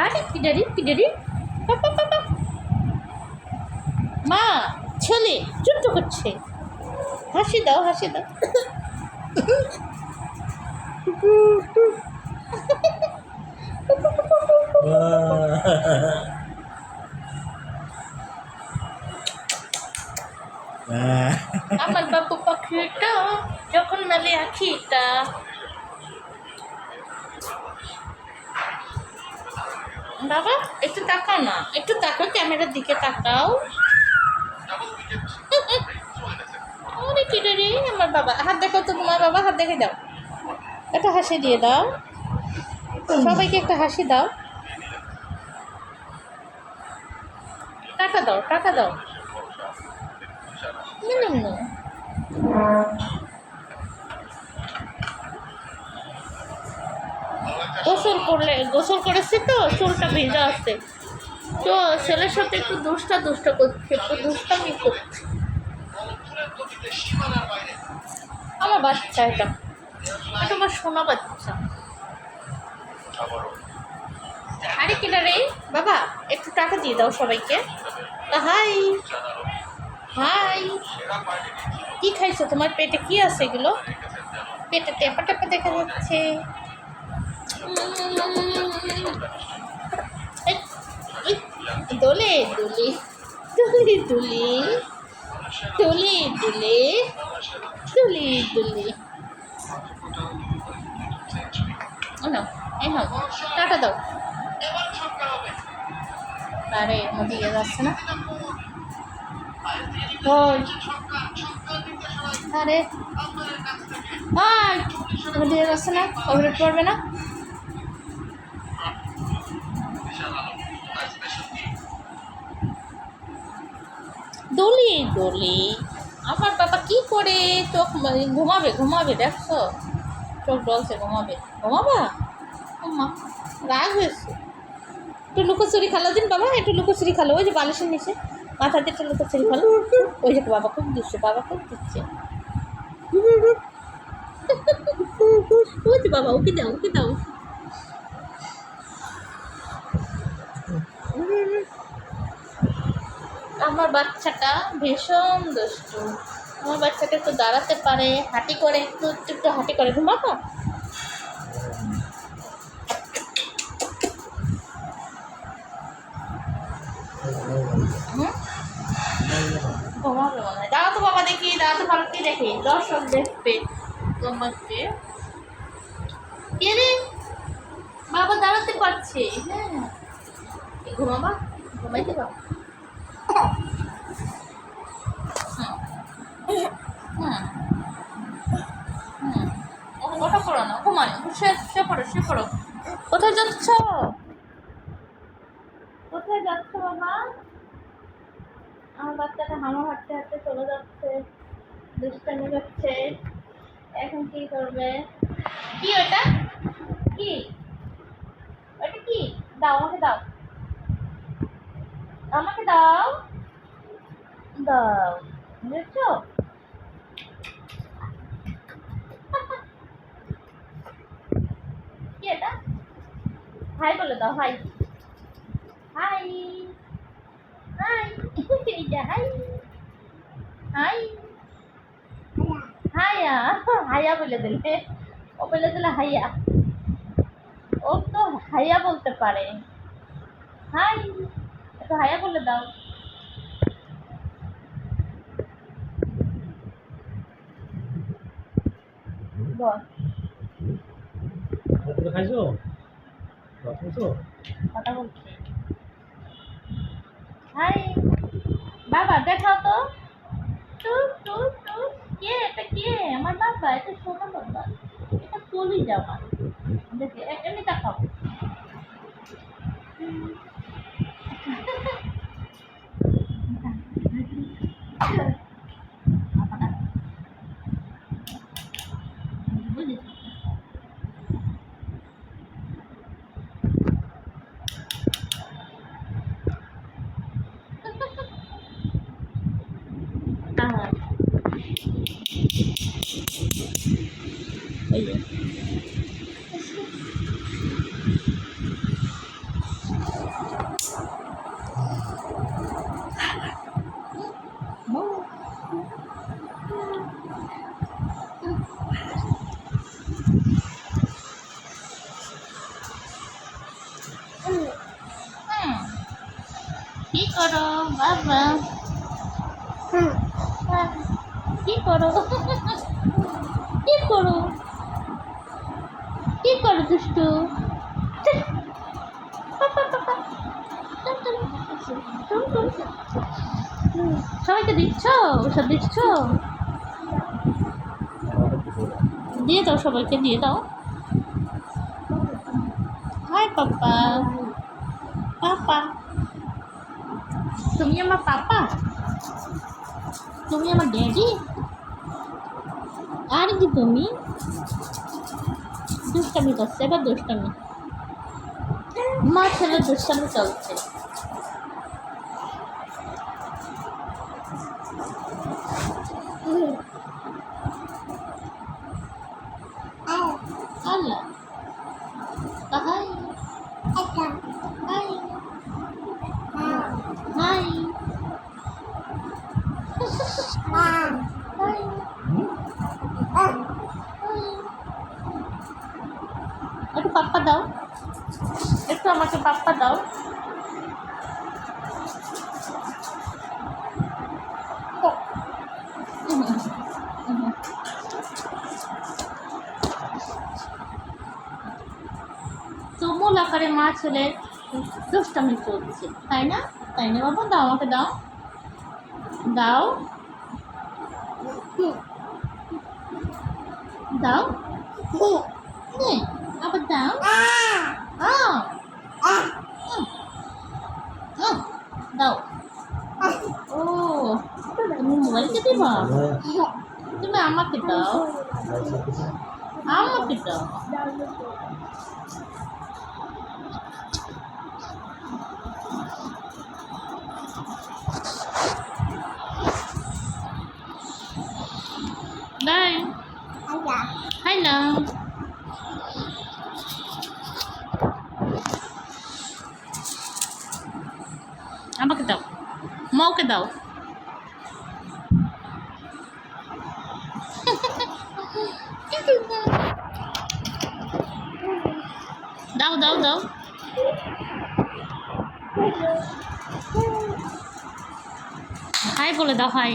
আরে কিডারি মা ছেলে যুদ্ধ করছে। হাসি দাও আমার বাবু পাখিটা যখন মেলে আখিটা। বাবা একটু তাকাও না, একটু তাকাও, ক্যামেরার দিকে তাকাও। অরে কি রে আমার বাবা, হাত দেখাও তো, তোমার বাবা হাত দেখে দাও, একটা হাসি দিয়ে দাও, সবাইকে একটা হাসি দাও, টাকা দাও না। গোসল করেছি তো, চুলটা ভিজা আছে তো, ছেলের সাথে একটু দুষ্টা করছে, একটু দুষ্টামি করছে। আমার বাচ্চা এটা আমার সোনা বাচ্চা। আরে কিনা রে বাবা, একটু টাকা দিয়ে দাও সবাইকে। হাই কি খাইছো? তোমার পেটে কি আছে? এগুলো পেটে টেপা দেখা যাচ্ছে। দোলে টাটা দাও। আরে মধ্যে যাচ্ছে না, আরে মধ্যে যাচ্ছে না, কভারেট পড়বে না। দোলি আমার বাবা কি করে চোখ ঘুমাবে দেখছো, চোখ ডলছে, ঘুমাবা। রাগ হয়েছে, একটু লুকোচুরি খেলো দিন বাবা, একটু লুকোচুরি খেলো, ওই যে বালিশের নিচে মাথা দিয়ে একটু লুকোচুরি খেলো। ওই যে বাবা খুব দিচ্ছে ওই যে বাবা, ওকে দাও। আমার বাচ্চাটা ভীষণ দুষ্টু, আমার বাচ্চাটা একটু দাঁড়াতে পারে, হাঁটি করে, একটু হাঁটি করে। ঘুমাবো ঘুমাবে মনে হয়। দাঁড়া তো বাবা, দেখি দাঁড়াতে পারো কি, দেখি দর্শক দেখবে তোমাকে। কে রে বাবা দাঁড়াতে পারছে? হ্যাঁ ঘুমাইতে পারো। ওটা করো না, শুয়ে পড়ো। কোথায় যাচ্ছ বাবা? আমার বাচ্চাটা হাঁটতে চলে যাচ্ছে, দুষ্টামি করছে। এখন কি করবে? কি ওটা কি দাও, আমাকে দাও বুঝছো? কি এটা? হাই বলে দাও, হাই হাইয়া বলে দিলে, ও বলে দিলে হাইয়া, ও তো হাইয়া বলতে পারে। হাই, একটু হাইয়া বলে দাও। কথা বলছি। হাই বাবা, দেখাও তো। কে এটা? কে আমার বাবা? এটা সোনা বাবা, এটা কলি যাওয়া। দেখে এমনি দেখাও। কি করো বাবা? কি করো? কি করো? কি করো দুষ্টু? সবাইকে দিচ্ছ? ওষুধ দিচ্ছ? দিয়ে দাও, সবাইকে দিয়ে দাও। হাই পাপা। পাপা, তুমি আমার পাপা? তুমি আমার ড্যাডি? আর কি তুমি? দুষ্টামি করছে, এবার দুষ্টামি। মা ছেলে দুষ্টামি চলছে। আল্লাহ, হাই হাই হাই হাই। একটু পাপ্পা দাও, একটু আমাকে পাপ্পা দাও। তুমুল আকারে মা ছেলে দুষ্টামি চলছে, তাই না? তাই না বাবা? দাও, আমাকে দাও, দাও দাও। নে, আবার দাও। দাও। ও, তুমি মোবাইলকে দিবা? তুমি আমাকে দাও, আমাকে দাও। Đây. Hello. আমাকে দাও, মাওকে দাও। দাও দাও দাও। হাই বলে দাও, হাই।